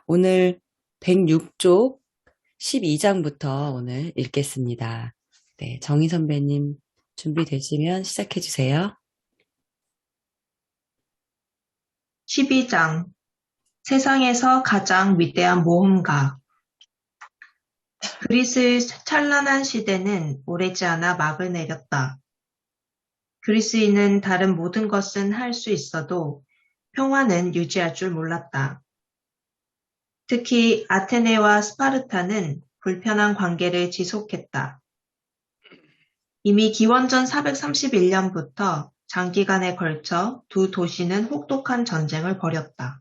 오늘 106쪽 12장부터 오늘 읽겠습니다. 네, 정희 선배님 준비되시면 시작해 주세요. 12장 세상에서 가장 위대한 모험가 그리스의 찬란한 시대는 오래지 않아 막을 내렸다. 그리스인은 다른 모든 것은 할 수 있어도 평화는 유지할 줄 몰랐다. 특히 아테네와 스파르타는 불편한 관계를 지속했다. 이미 기원전 431년부터 장기간에 걸쳐 두 도시는 혹독한 전쟁을 벌였다.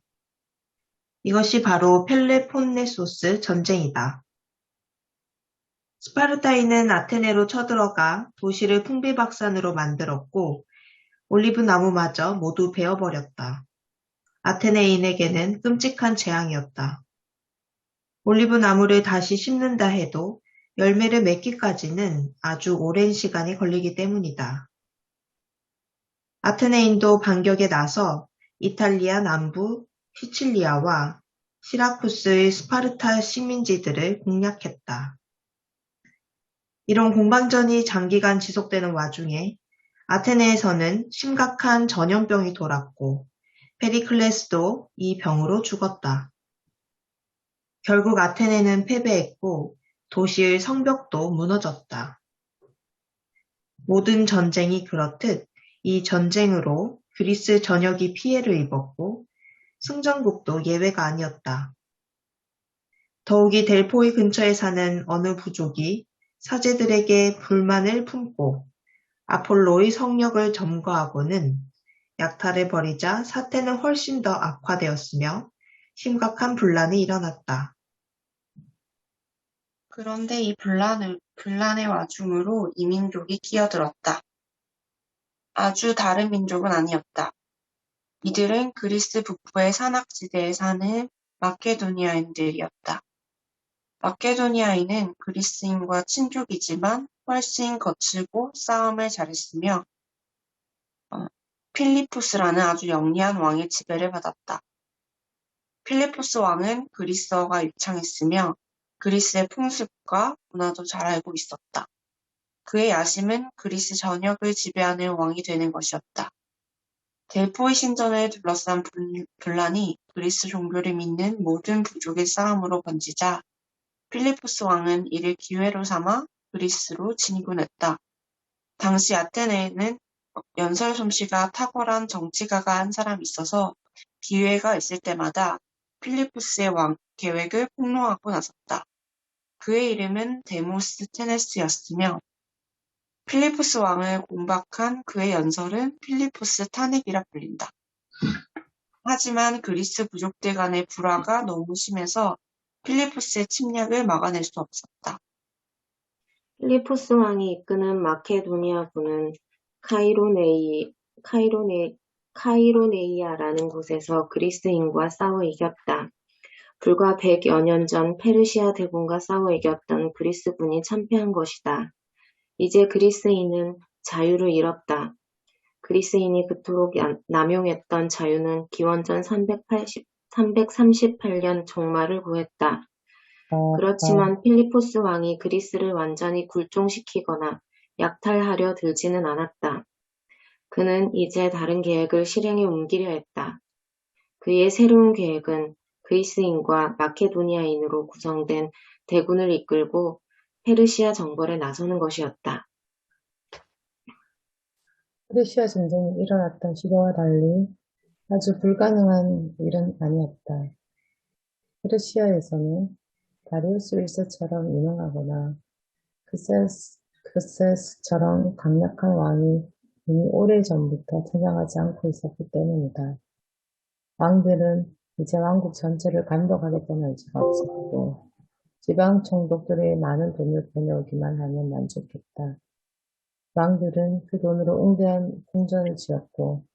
이것이 바로 펠레폰네소스 전쟁이다. 스파르타인은 아테네로 쳐들어가 도시를 풍비박산으로 만들었고 올리브 나무마저 모두 베어버렸다. 아테네인에게는 끔찍한 재앙이었다. 올리브 나무를 다시 심는다 해도 열매를 맺기까지는 아주 오랜 시간이 걸리기 때문이다. 아테네인도 반격에 나서 이탈리아 남부 시칠리아와 시라쿠스의 스파르타 식민지들을 공략했다. 이런 공방전이 장기간 지속되는 와중에 아테네에서는 심각한 전염병이 돌았고 페리클레스도 이 병으로 죽었다. 결국 아테네는 패배했고 도시의 성벽도 무너졌다. 모든 전쟁이 그렇듯 이 전쟁으로 그리스 전역이 피해를 입었고 승전국도 예외가 아니었다. 더욱이 델포이 근처에 사는 어느 부족이 사제들에게 불만을 품고 아폴로의 성역을 점거하고는 약탈을 벌이자 사태는 훨씬 더 악화되었으며 심각한 분란이 일어났다. 그런데 이 분란의 와중으로 이민족이 끼어들었다. 아주 다른 민족은 아니었다. 이들은 그리스 북부의 산악지대에 사는 마케도니아인들이었다. 마케도니아인은 그리스인과 친족이지만 훨씬 거칠고 싸움을 잘했으며 필리포스라는 아주 영리한 왕의 지배를 받았다. 필리포스 왕은 그리스어가 유창했으며 그리스의 풍습과 문화도 잘 알고 있었다. 그의 야심은 그리스 전역을 지배하는 왕이 되는 것이었다. 델포이 신전을 둘러싼 분란이 그리스 종교를 믿는 모든 부족의 싸움으로 번지자 필리포스 왕은 이를 기회로 삼아 그리스로 진군했다. 당시 아테네에는 연설 솜씨가 탁월한 정치가가 한 사람이 있어서 기회가 있을 때마다 필리포스의 계획을 폭로하고 나섰다. 그의 이름은 데모스 테네스였으며 필리포스 왕을 공박한 그의 연설은 필리포스 탄핵이라 불린다. 하지만 그리스 부족들 간의 불화가 너무 심해서 필리포스의 침략을 막아낼 수 없었다. 필리포스 왕이 이끄는 마케도니아군은 카이로네이아라는 곳에서 그리스인과 싸워 이겼다. 불과 100여 년 전 페르시아 대군과 싸워 이겼던 그리스군이 참패한 것이다. 이제 그리스인은 자유를 잃었다. 그리스인이 그토록 남용했던 자유는 기원전 338년 종말을 구했다. 그렇지만 필리포스 왕이 그리스를 완전히 굴종시키거나 약탈하려 들지는 않았다. 그는 이제 다른 계획을 실행에 옮기려 했다. 그의 새로운 계획은 그리스인과 마케도니아인으로 구성된 대군을 이끌고 페르시아 정벌에 나서는 것이었다. 페르시아 전쟁이 일어났던 시대와 달리 아주 불가능한 일은 아니었다. 페르시아에서는 다리우스 1세처럼 유명하거나 크세스처럼 강력한 왕이 이미 오래전부터 등장하지 않고 있었기 때문이다. 왕들은 이제 왕국 전체를 감독하겠다는 의지가 없었고 지방 총독들이 많은 돈을 보내오기만 하면 만족했다. 왕들은 그 돈으로 웅대한 궁전을 지었고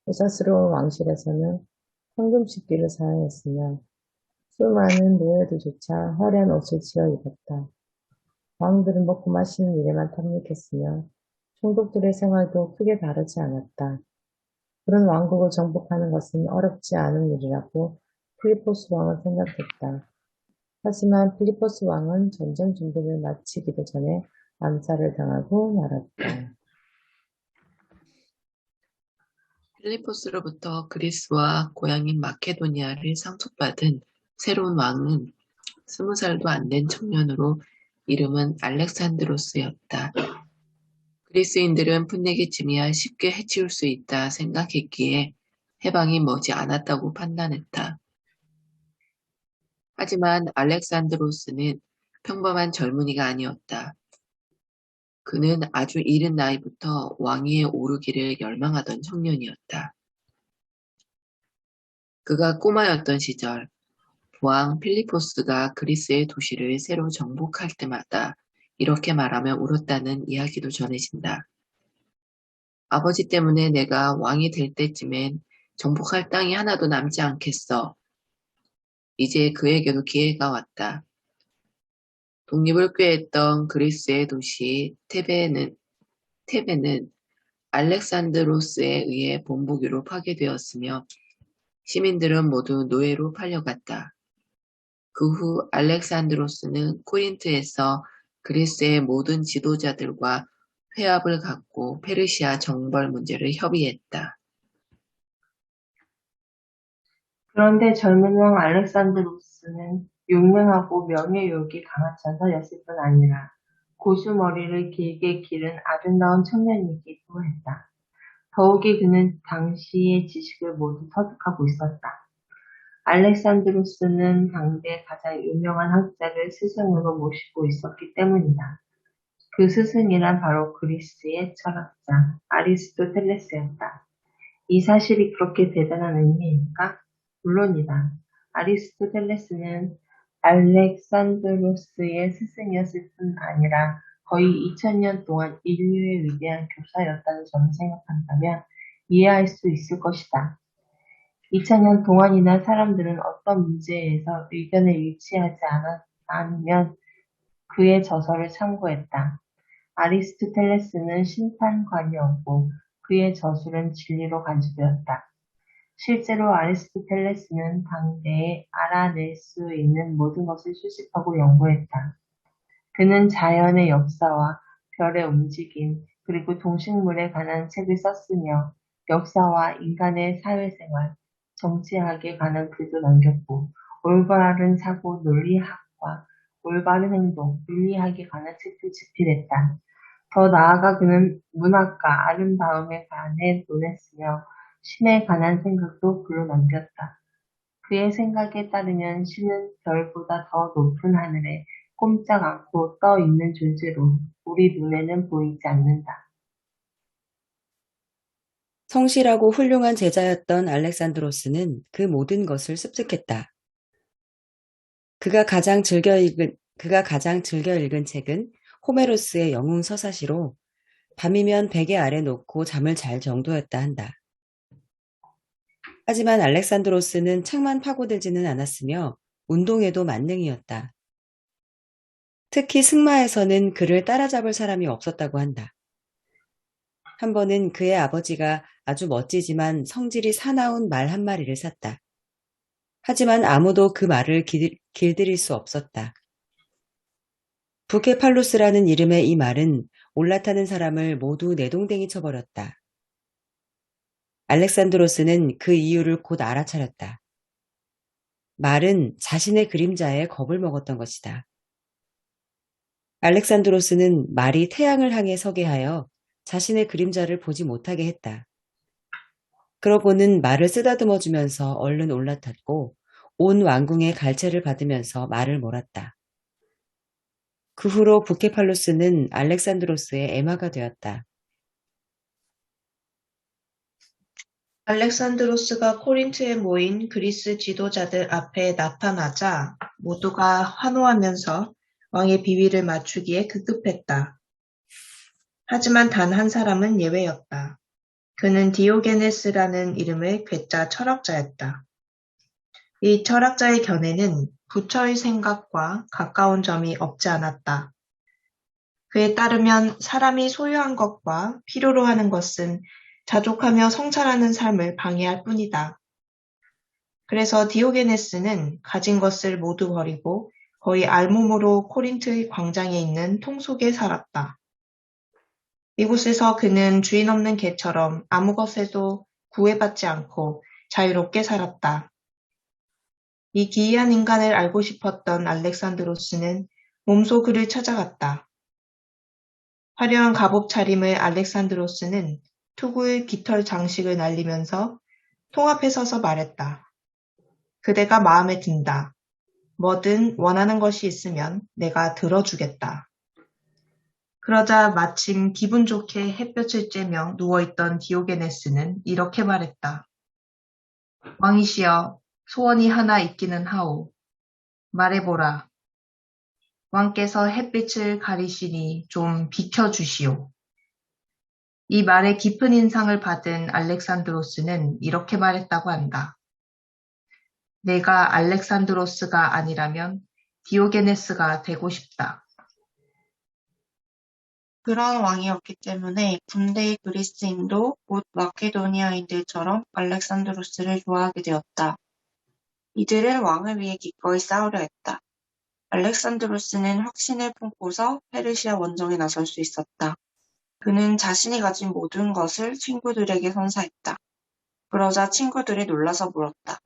부자스러운 왕실에서는 황금식기를 사용했으며 수많은 노예들조차 화려한 옷을 지어 입었다. 왕들은 먹고 마시는 일에만 탐닉했으며 총독들의 생활도 크게 다르지 않았다. 그런 왕국을 정복하는 것은 어렵지 않은 일이라고 필리포스 왕을 생각했다. 하지만 필리포스 왕은 전쟁 준비를 마치기도 전에 암살을 당하고 말았다. 필리포스로부터 그리스와 고향인 마케도니아를 상속받은 새로운 왕은 20살도 안 된 청년으로 이름은 알렉산드로스였다. 그리스인들은 풋내기쯤이야 쉽게 해치울 수 있다 생각했기에 해방이 머지 않았다고 판단했다. 하지만 알렉산드로스는 평범한 젊은이가 아니었다. 그는 아주 이른 나이부터 왕위에 오르기를 열망하던 청년이었다. 그가 꼬마였던 시절, 왕 필리포스가 그리스의 도시를 새로 정복할 때마다 이렇게 말하며 울었다는 이야기도 전해진다. 아버지 때문에 내가 왕이 될 때쯤엔 정복할 땅이 하나도 남지 않겠어. 이제 그에게도 기회가 왔다. 독립을 꾀했던 그리스의 도시 테베는 알렉산드로스에 의해 본보기로 파괴되었으며 시민들은 모두 노예로 팔려갔다. 그 후 알렉산드로스는 코린트에서 그리스의 모든 지도자들과 회합을 갖고 페르시아 정벌 문제를 협의했다. 그런데 젊은 왕 알렉산드로스는 용맹하고 명예욕이 강한 전사였을 뿐 아니라 고수머리를 길게 기른 아름다운 청년이기도 했다. 더욱이 그는 당시의 지식을 모두 터득하고 있었다. 알렉산드로스는 당대 가장 유명한 학자를 스승으로 모시고 있었기 때문이다. 그 스승이란 바로 그리스의 철학자 아리스토텔레스였다. 이 사실이 그렇게 대단한 의미일까? 물론이다. 아리스토텔레스는 알렉산드로스의 스승이었을 뿐 아니라 거의 2000년 동안 인류의 위대한 교사였다는 점을 생각한다면 이해할 수 있을 것이다. 2000년 동안이나 사람들은 어떤 문제에서 의견을 일치하지 않으면 그의 저서를 참고했다. 아리스토텔레스는 심판관이었고 그의 저술은 진리로 간주되었다. 실제로 아리스토텔레스는 당대에 알아낼 수 있는 모든 것을 수집하고 연구했다. 그는 자연의 역사와 별의 움직임, 그리고 동식물에 관한 책을 썼으며 역사와 인간의 사회생활, 정치학에 관한 글도 남겼고 올바른 사고 논리학과 올바른 행동, 윤리학에 관한 책도 집필했다. 더 나아가 그는 문학과 아름다움에 관해 논했으며 신에 관한 생각도 글로 남겼다. 그의 생각에 따르면 신은 별보다 더 높은 하늘에 꼼짝 않고 떠 있는 존재로 우리 눈에는 보이지 않는다. 성실하고 훌륭한 제자였던 알렉산드로스는 그 모든 것을 습득했다. 그가 가장 즐겨 읽은 책은 호메로스의 영웅 서사시로 밤이면 베개 아래 놓고 잠을 잘 정도였다 한다. 하지만 알렉산드로스는 책만 파고들지는 않았으며 운동에도 만능이었다. 특히 승마에서는 그를 따라잡을 사람이 없었다고 한다. 한 번은 그의 아버지가 아주 멋지지만 성질이 사나운 말 한 마리를 샀다. 하지만 아무도 그 말을 길들일 수 없었다. 부케팔루스라는 이름의 이 말은 올라타는 사람을 모두 내동댕이 쳐버렸다. 알렉산드로스는 그 이유를 곧 알아차렸다. 말은 자신의 그림자에 겁을 먹었던 것이다. 알렉산드로스는 말이 태양을 향해 서게 하여 자신의 그림자를 보지 못하게 했다. 그러고는 말을 쓰다듬어주면서 얼른 올라탔고 온 왕궁의 갈채를 받으면서 말을 몰았다. 그 후로 부케팔루스는 알렉산드로스의 애마가 되었다. 알렉산드로스가 코린트에 모인 그리스 지도자들 앞에 나타나자 모두가 환호하면서 왕의 비위를 맞추기에 급급했다. 하지만 단 한 사람은 예외였다. 그는 디오게네스라는 이름의 괴짜 철학자였다. 이 철학자의 견해는 부처의 생각과 가까운 점이 없지 않았다. 그에 따르면 사람이 소유한 것과 필요로 하는 것은 자족하며 성찰하는 삶을 방해할 뿐이다. 그래서 디오게네스는 가진 것을 모두 버리고 거의 알몸으로 코린트 광장에 있는 통 속에 살았다. 이곳에서 그는 주인 없는 개처럼 아무 것에도 구애받지 않고 자유롭게 살았다. 이 기이한 인간을 알고 싶었던 알렉산드로스는 몸소 그를 찾아갔다. 화려한 갑옷 차림의 알렉산드로스는 투구의 깃털 장식을 날리면서 통 앞에 서서 말했다. 그대가 마음에 든다. 뭐든 원하는 것이 있으면 내가 들어주겠다. 그러자 마침 기분 좋게 햇볕을 쬐며 누워있던 디오게네스는 이렇게 말했다. 왕이시여, 소원이 하나 있기는 하오. 말해보라. 왕께서 햇빛을 가리시니 좀 비켜주시오. 이 말에 깊은 인상을 받은 알렉산드로스는 이렇게 말했다고 한다. 내가 알렉산드로스가 아니라면 디오게네스가 되고 싶다. 그런 왕이었기 때문에 군대의 그리스인도 곧 마케도니아인들처럼 알렉산드로스를 좋아하게 되었다. 이들은 왕을 위해 기꺼이 싸우려 했다. 알렉산드로스는 확신을 품고서 페르시아 원정에 나설 수 있었다. 그는 자신이 가진 모든 것을 친구들에게 선사했다. 그러자 친구들이 놀라서 물었다.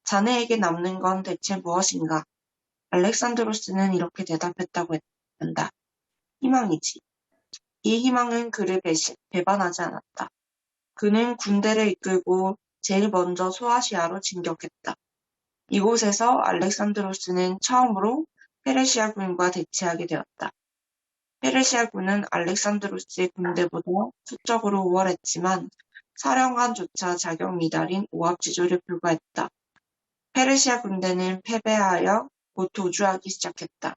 자네에게 남는 건 대체 무엇인가? 알렉산드로스는 이렇게 대답했다고 한다. 희망이지. 이 희망은 그를 배반하지 않았다. 그는 군대를 이끌고 제일 먼저 소아시아로 진격했다. 이곳에서 알렉산드로스는 처음으로 페르시아군과 대치하게 되었다. 페르시아군은 알렉산드로스의 군대보다 수적으로 우월했지만 사령관조차 자격 미달인 오합지졸에 불과했다. 페르시아 군대는 패배하여 곧 도주하기 시작했다.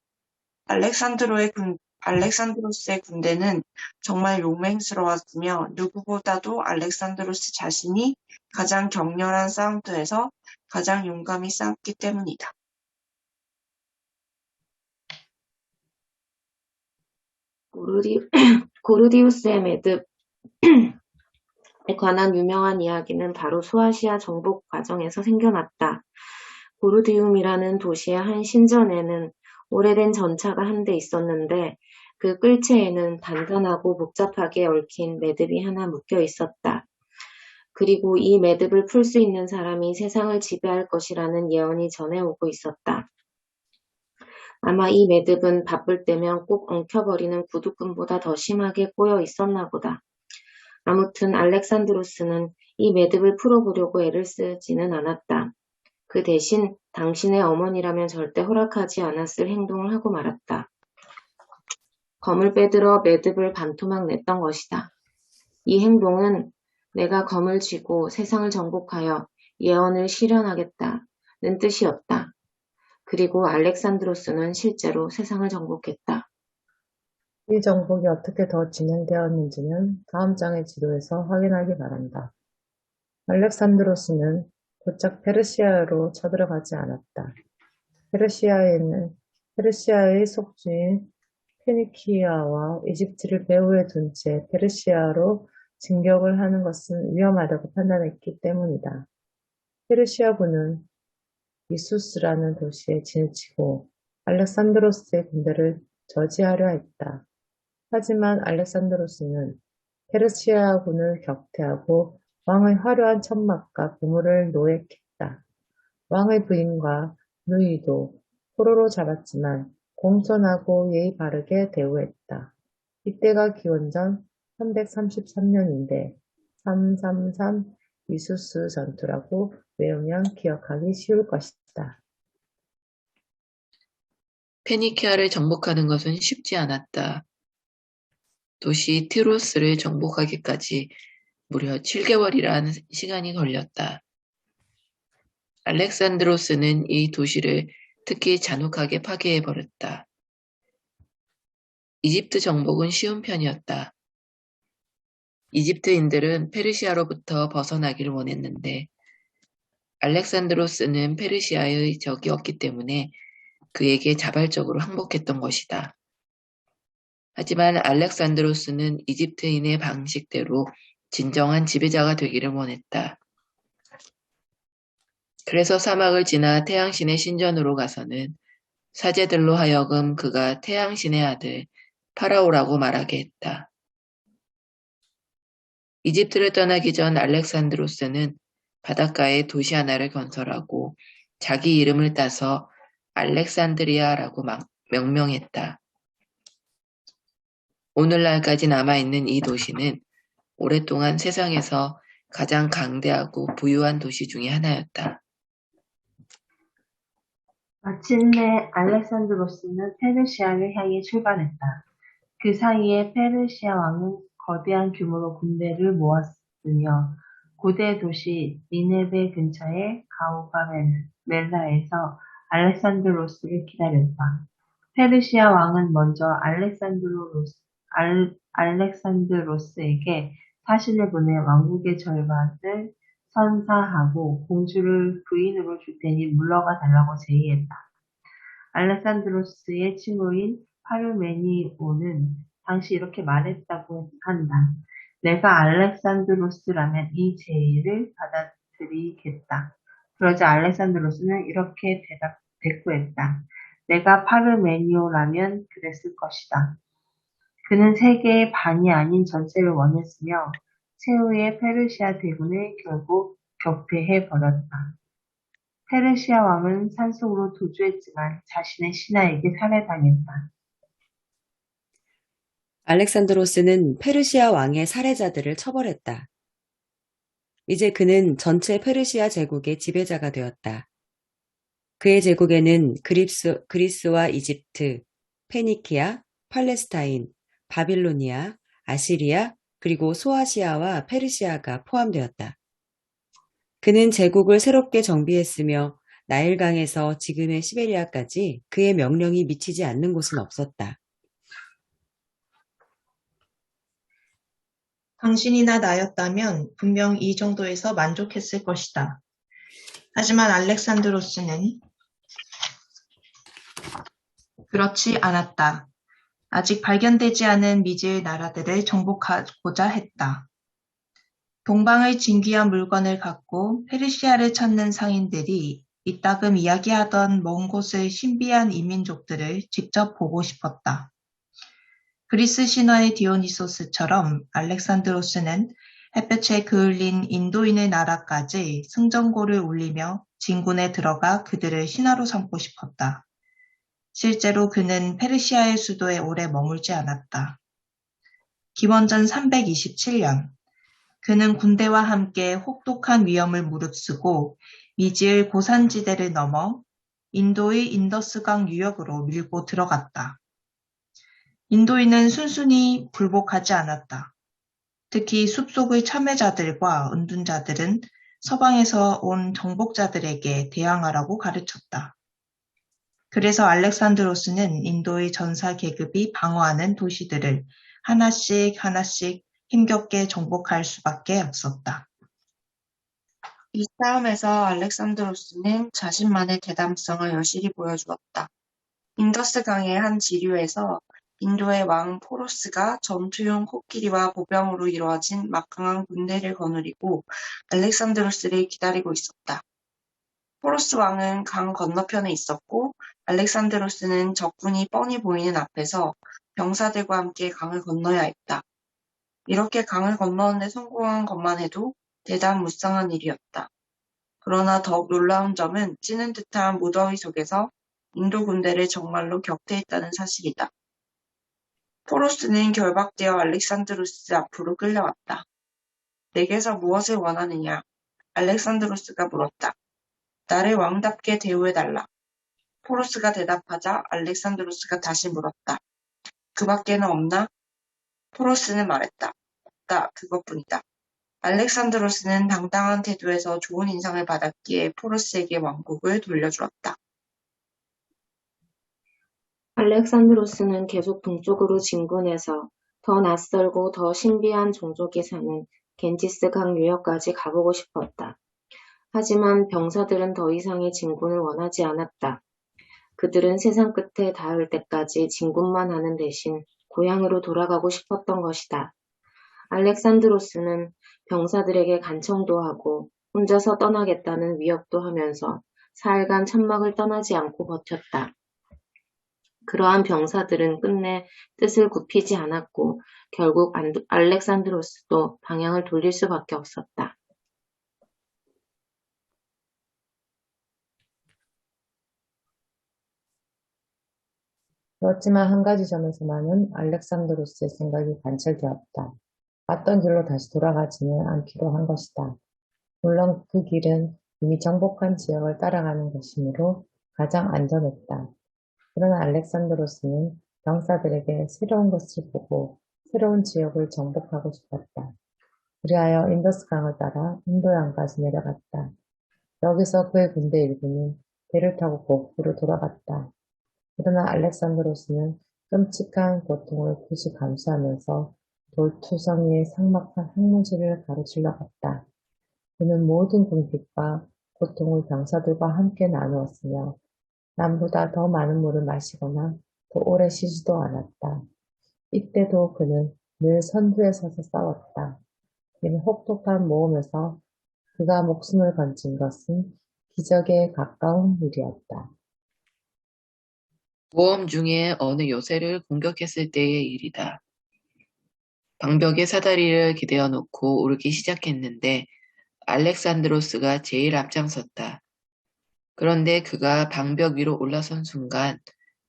알렉산드로스의 군대는 정말 용맹스러웠으며 누구보다도 알렉산드로스 자신이 가장 격렬한 싸움터에서 가장 용감히 싸웠기 때문이다. 고르디우스의 매듭에 관한 유명한 이야기는 바로 소아시아 정복 과정에서 생겨났다. 고르디움이라는 도시의 한 신전에는 오래된 전차가 한 대 있었는데 그 끌체에는 단단하고 복잡하게 얽힌 매듭이 하나 묶여 있었다. 그리고 이 매듭을 풀 수 있는 사람이 세상을 지배할 것이라는 예언이 전해오고 있었다. 아마 이 매듭은 바쁠 때면 꼭 엉켜버리는 구두끈보다 더 심하게 꼬여 있었나 보다. 아무튼 알렉산드로스는 이 매듭을 풀어보려고 애를 쓰지는 않았다. 그 대신 당신의 어머니라면 절대 허락하지 않았을 행동을 하고 말았다. 검을 빼들어 매듭을 반토막 냈던 것이다. 이 행동은 내가 검을 쥐고 세상을 정복하여 예언을 실현하겠다는 뜻이었다. 그리고 알렉산드로스는 실제로 세상을 정복했다. 이 정복이 어떻게 더 진행되었는지는 다음 장의 지도에서 확인하기 바란다. 알렉산드로스는 고작 페르시아로 쳐들어가지 않았다. 페르시아의 속주인 페니키아와 이집트를 배후에 둔 채 페르시아로 진격을 하는 것은 위험하다고 판단했기 때문이다. 페르시아군은 이수스라는 도시에 진을 알렉산드로스의 군대를 저지하려 했다. 하지만 알렉산드로스는 페르시아군을 격퇴하고 왕의 화려한 천막과 보물을 노획했다. 왕의 부인과 누이도 포로로 잡았지만 공손하고 예의 바르게 대우했다. 이때가 기원전 333년인데 333 이수스 전투라고 외우면 기억하기 쉬울 것이다. 페니키아를 정복하는 것은 쉽지 않았다. 도시 티로스를 정복하기까지 무려 7개월이라는 시간이 걸렸다. 알렉산드로스는 이 도시를 특히 잔혹하게 파괴해버렸다. 이집트 정복은 쉬운 편이었다. 이집트인들은 페르시아로부터 벗어나기를 원했는데 알렉산드로스는 페르시아의 적이었기 때문에 그에게 자발적으로 항복했던 것이다. 하지만 알렉산드로스는 이집트인의 방식대로 진정한 지배자가 되기를 원했다. 그래서 사막을 지나 태양신의 신전으로 가서는 사제들로 하여금 그가 태양신의 아들 파라오라고 말하게 했다. 이집트를 떠나기 전 알렉산드로스는 바닷가에 도시 하나를 건설하고 자기 이름을 따서 알렉산드리아라고 명명했다. 오늘날까지 남아있는 이 도시는 오랫동안 세상에서 가장 강대하고 부유한 도시 중의 하나였다. 마침내 알렉산드로스는 페르시아를 향해 출발했다. 그 사이에 페르시아 왕은 거대한 규모로 군대를 모았으며 고대 도시 니네베 근처의 가우가멜라에서 알렉산드로스를 기다렸다. 페르시아 왕은 먼저 알렉산드로스에게 사신을 보내 왕국의 절반을 선사하고 공주를 부인으로 줄 테니 물러가 달라고 제의했다. 알렉산드로스의 친구인 파르메니오는 당시 이렇게 말했다고 한다. 내가 알렉산드로스라면 이 제의를 받아들이겠다. 그러자 알렉산드로스는 이렇게 대꾸했다. 내가 파르메니오라면 그랬을 것이다. 그는 세계의 반이 아닌 전체를 원했으며 최후의 페르시아 대군을 결국 격퇴해버렸다. 페르시아 왕은 산속으로 도주했지만 자신의 신하에게 살해당했다. 알렉산드로스는 페르시아 왕의 살해자들을 처벌했다. 이제 그는 전체 페르시아 제국의 지배자가 되었다. 그의 제국에는 그리스와 이집트, 페니키아, 팔레스타인, 바빌로니아, 아시리아, 그리고 소아시아와 페르시아가 포함되었다. 그는 제국을 새롭게 정비했으며 나일강에서 지금의 시베리아까지 그의 명령이 미치지 않는 곳은 없었다. 당신이나 나였다면 분명 이 정도에서 만족했을 것이다. 하지만 알렉산드로스는 그렇지 않았다. 아직 발견되지 않은 미지의 나라들을 정복하고자 했다. 동방의 진귀한 물건을 갖고 페르시아를 찾는 상인들이 이따금 이야기하던 먼 곳의 신비한 이민족들을 직접 보고 싶었다. 그리스 신화의 디오니소스처럼 알렉산드로스는 햇볕에 그을린 인도인의 나라까지 승전고를 울리며 진군에 들어가 그들을 신하로 삼고 싶었다. 실제로 그는 페르시아의 수도에 오래 머물지 않았다. 기원전 327년, 그는 군대와 함께 혹독한 위험을 무릅쓰고 미지의 고산지대를 넘어 인도의 인더스강 유역으로 밀고 들어갔다. 인도인은 순순히 굴복하지 않았다. 특히 숲속의 참외자들과 은둔자들은 서방에서 온 정복자들에게 대항하라고 가르쳤다. 그래서 알렉산드로스는 인도의 전사 계급이 방어하는 도시들을 하나씩 힘겹게 정복할 수밖에 없었다. 이 싸움에서 알렉산드로스는 자신만의 대담성을 여실히 보여주었다. 인더스 강의 한 지류에서 인도의 왕 포로스가 전투용 코끼리와 보병으로 이루어진 막강한 군대를 거느리고 알렉산드로스를 기다리고 있었다. 포로스 왕은 강 건너편에 있었고 알렉산드로스는 적군이 뻔히 보이는 앞에서 병사들과 함께 강을 건너야 했다. 이렇게 강을 건너는데 성공한 것만 해도 대단무쌍한 일이었다. 그러나 더욱 놀라운 점은 찌는 듯한 무더위 속에서 인도 군대를 정말로 격퇴했다는 사실이다. 포로스는 결박되어 알렉산드로스 앞으로 끌려왔다. 내게서 무엇을 원하느냐? 알렉산드로스가 물었다. 나를 왕답게 대우해달라. 포로스가 대답하자 알렉산드로스가 다시 물었다. 그 밖에는 없나? 포로스는 말했다. 없다. 그것뿐이다. 알렉산드로스는 당당한 태도에서 좋은 인상을 받았기에 포로스에게 왕국을 돌려주었다. 알렉산드로스는 계속 동쪽으로 진군해서 더 낯설고 더 신비한 종족이 사는 겐지스 강 유역까지 가보고 싶었다. 하지만 병사들은 더 이상의 진군을 원하지 않았다. 그들은 세상 끝에 닿을 때까지 진군만 하는 대신 고향으로 돌아가고 싶었던 것이다. 알렉산드로스는 병사들에게 간청도 하고 혼자서 떠나겠다는 위협도 하면서 사흘간 천막을 떠나지 않고 버텼다. 그러한 병사들은 끝내 뜻을 굽히지 않았고 결국 알렉산드로스도 방향을 돌릴 수밖에 없었다. 그렇지만 한 가지 점에서만은 알렉산드로스의 생각이 관철되었다. 왔던 길로 다시 돌아가지는 않기로 한 것이다. 물론 그 길은 이미 정복한 지역을 따라가는 것이므로 가장 안전했다. 그러나 알렉산드로스는 병사들에게 새로운 것을 보고 새로운 지역을 정복하고 싶었다. 그리하여 인더스강을 따라 인도양까지 내려갔다. 여기서 그의 군대 일부는 배를 타고 복부로 돌아갔다. 그러나 알렉산드로스는 끔찍한 고통을 굳이 감수하면서 돌투성이의 삭막한 항문지를 가로질러 갔다. 그는 모든 공격과 고통을 병사들과 함께 나누었으며 남보다 더 많은 물을 마시거나 더 오래 쉬지도 않았다. 이때도 그는 늘 선두에 서서 싸웠다. 이는 혹독한 모험에서 그가 목숨을 건진 것은 기적에 가까운 일이었다. 모험 중에 어느 요새를 공격했을 때의 일이다. 방벽에 사다리를 기대어 놓고 오르기 시작했는데 알렉산드로스가 제일 앞장섰다. 그런데 그가 방벽 위로 올라선 순간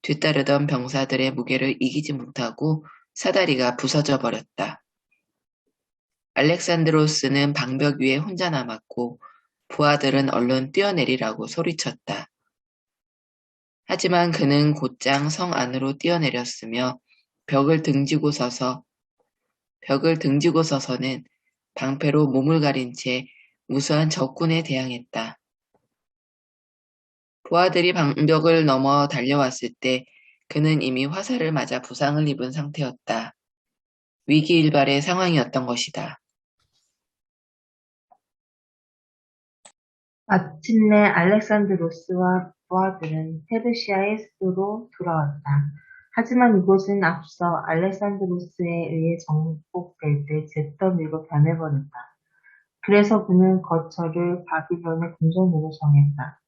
뒤따르던 병사들의 무게를 이기지 못하고 사다리가 부서져 버렸다. 알렉산드로스는 방벽 위에 혼자 남았고 부하들은 얼른 뛰어내리라고 소리쳤다. 하지만 그는 곧장 성 안으로 뛰어내렸으며 벽을 등지고 서서는 방패로 몸을 가린 채 무수한 적군에 대항했다. 부하들이 방벽을 넘어 달려왔을 때 그는 이미 화살을 맞아 부상을 입은 상태였다. 위기일발의 상황이었던 것이다. 마침내 알렉산드로스와 부하들은 페르시아의 수도로 돌아왔다. 하지만 이곳은 앞서 알렉산드로스에 의해 정복될 때 잿더미로 변해버렸다. 그래서 그는 거처를 바빌론의 궁전으로 정했다.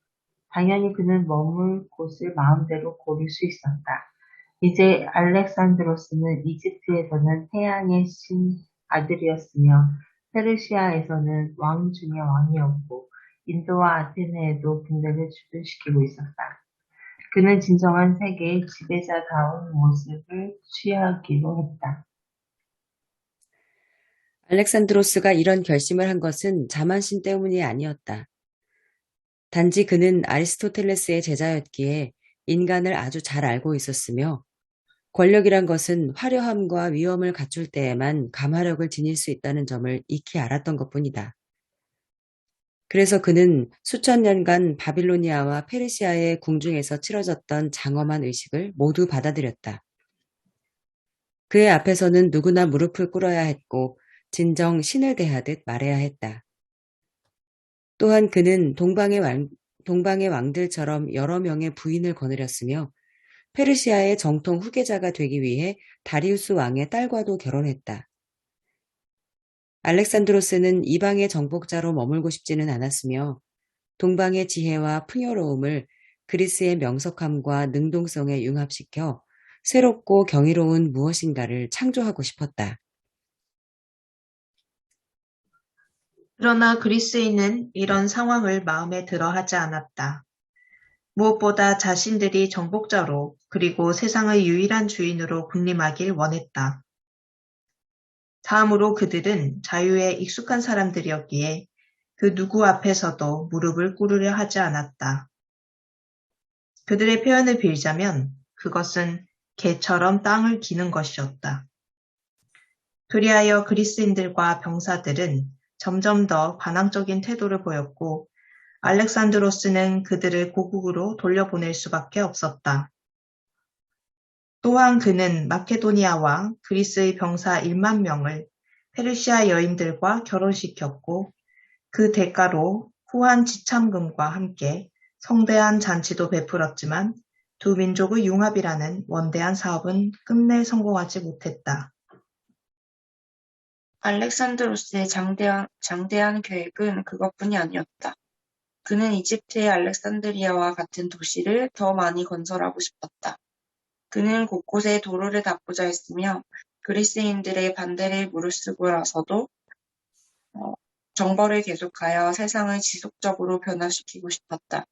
당연히 그는 머물 곳을 마음대로 고를 수 있었다. 이제 알렉산드로스는 이집트에서는 태양의 신 아들이었으며 페르시아에서는 왕 중의 왕이었고 인도와 아테네에도 군대를 주둔시키고 있었다. 그는 진정한 세계의 지배자다운 모습을 취하기로 했다. 알렉산드로스가 이런 결심을 한 것은 자만심 때문이 아니었다. 단지 그는 아리스토텔레스의 제자였기에 인간을 아주 잘 알고 있었으며 권력이란 것은 화려함과 위엄을 갖출 때에만 감화력을 지닐 수 있다는 점을 익히 알았던 것뿐이다. 그래서 그는 수천 년간 바빌로니아와 페르시아의 궁중에서 치러졌던 장엄한 의식을 모두 받아들였다. 그의 앞에서는 누구나 무릎을 꿇어야 했고 진정 신을 대하듯 말해야 했다. 또한 그는 동방의 왕들처럼 여러 명의 부인을 거느렸으며 페르시아의 정통 후계자가 되기 위해 다리우스 왕의 딸과도 결혼했다. 알렉산드로스는 이방의 정복자로 머물고 싶지는 않았으며 동방의 지혜와 풍요로움을 그리스의 명석함과 능동성에 융합시켜 새롭고 경이로운 무엇인가를 창조하고 싶었다. 그러나 그리스인은 이런 상황을 마음에 들어 하지 않았다. 무엇보다 자신들이 정복자로 그리고 세상의 유일한 주인으로 군림하길 원했다. 다음으로 그들은 자유에 익숙한 사람들이었기에 그 누구 앞에서도 무릎을 꿇으려 하지 않았다. 그들의 표현을 빌자면 그것은 개처럼 땅을 기는 것이었다. 그리하여 그리스인들과 병사들은 점점 더 반항적인 태도를 보였고 알렉산드로스는 그들을 고국으로 돌려보낼 수밖에 없었다. 또한 그는 마케도니아와 그리스의 병사 1만 명을 페르시아 여인들과 결혼시켰고 그 대가로 후한 지참금과 함께 성대한 잔치도 베풀었지만 두 민족의 융합이라는 원대한 사업은 끝내 성공하지 못했다. 알렉산드로스의 장대한 계획은 그것뿐이 아니었다. 그는 이집트의 알렉산드리아와 같은 도시를 더 많이 건설하고 싶었다. 그는 곳곳에 도로를 닦고자 했으며 그리스인들의 반대를 무릅쓰고라서도 정벌을 계속하여 세상을 지속적으로 변화시키고 싶었다.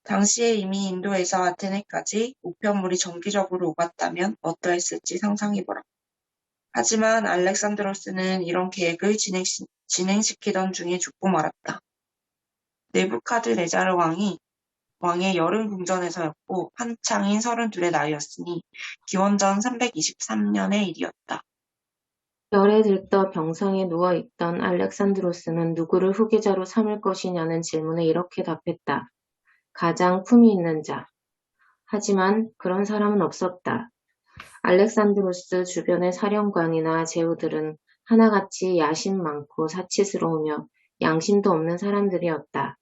당시에 이미 인도에서 아테네까지 우편물이 정기적으로 오갔다면 어떠했을지 상상해보라. 하지만 알렉산드로스는 이런 계획을 진행시키던 중에 죽고 말았다. 네부카드네자르 왕의 여름 궁전에서였고 한창인 32의 나이였으니 기원전 323년의 일이었다. 열에 들떠 병상에 누워있던 알렉산드로스는 누구를 후계자로 삼을 것이냐는 질문에 이렇게 답했다. 가장 품위 있는 자. 하지만 그런 사람은 없었다. 알렉산드로스 주변의 사령관이나 제후들은 하나같이 야심 많고 사치스러우며 양심도 없는 사람들이었다.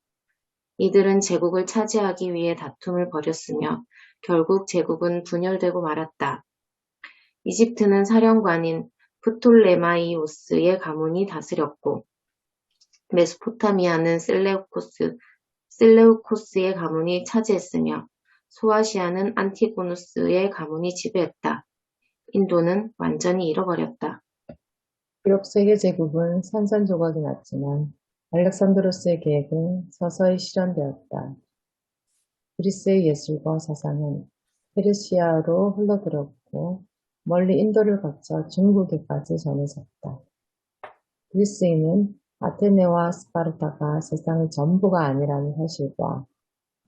이들은 제국을 차지하기 위해 다툼을 벌였으며 결국 제국은 분열되고 말았다. 이집트는 사령관인 프톨레마이오스의 가문이 다스렸고 메소포타미아는 셀레우코스의 가문이 차지했으며 소아시아는 안티고누스의 가문이 지배했다. 인도는 완전히 잃어버렸다. 비록 세계 제국은 산산조각이 났지만 알렉산드로스의 계획은 서서히 실현되었다. 그리스의 예술과 사상은 페르시아로 흘러들었고 멀리 인도를 거쳐 중국에까지 전해졌다. 그리스인은 아테네와 스파르타가 세상의 전부가 아니라는 사실과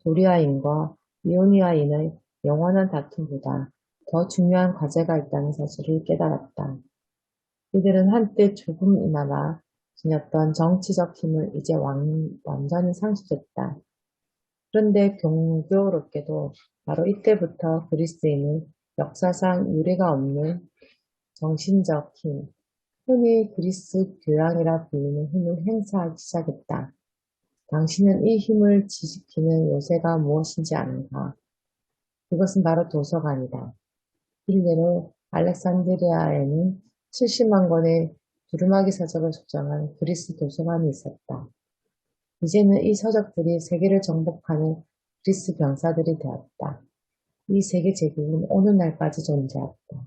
도리아인과 이오니아인의 영원한 다툼보다 더 중요한 과제가 있다는 사실을 깨달았다. 이들은 한때 조금이나마 지녔던 정치적 힘을 이제 완전히 상실했다. 그런데 경교롭게도 바로 이때부터 그리스인은 역사상 유례가 없는 정신적 힘, 흔히 그리스 교양이라 불리는 힘을 행사하기 시작했다. 당신은 이 힘을 지지키는 요새가 무엇인지 아는가? 그것은 바로 도서관이다. 일례로 알렉산드리아에는 70만 권의 두루마기 서적을 소장한 그리스 도서관이 있었다. 이제는 이 서적들이 세계를 정복하는 그리스 병사들이 되었다. 이 세계 제국은 오늘날까지 존재했다.